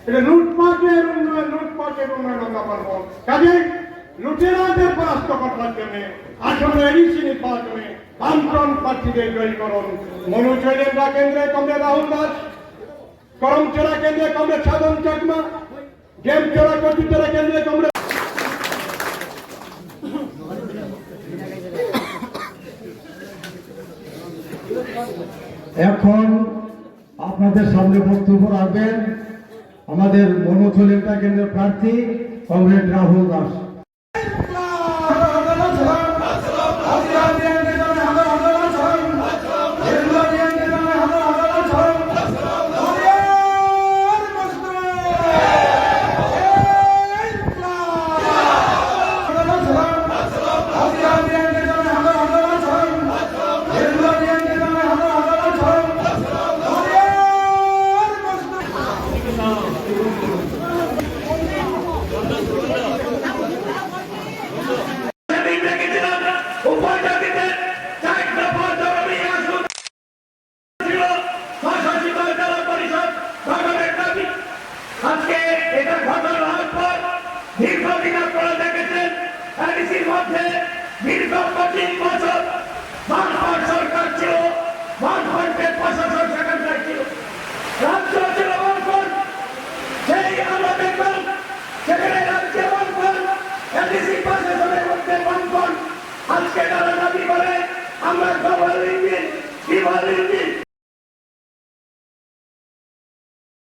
এটা লুটপাটের উন্নয়ন আমরা পারবো। কাজে লুটেরাদের পরাস্ত করার জন্য আসন্ন এডিসি নির্বাচনে বামফ্রন্ট প্রার্থীদের জয়ী করুন। মনোচৈলেন্দ্রা কেন্দ্রে কমরেড রাহুল দাস, করমচোরা কেন্দ্রে কমরেড সাধন চাকমা, গেমচোরা কচুচোরা কেন্দ্রে কমরেড এখন আপনাদের সামনে বক্তব্য রাখবেন আমাদের মনোচলেন্দ্রা কেন্দ্রের প্রার্থী কমরেড রাহুল দাস। আজকে এটা ঘটনা হওয়ার পর দীর্ঘদিন আপনারা দেখেছেন এডিসির মধ্যে দীর্ঘ 25 বছর বামফ্রন্ট সরকার ছিল, বামফ্রন্টের প্রশাসন সেখানটায় ছিল, রাজ্য ছিল বামফ্রন্ট। সেই আমরা দেখলাম সেখানে রাজ্যে বামফ্রন্ট, এডিসি প্রশাসনের মধ্যে বামফ্রন্ট। আজকে তারা দাবি করে আমরা গ্লোবাল ইঞ্জিন,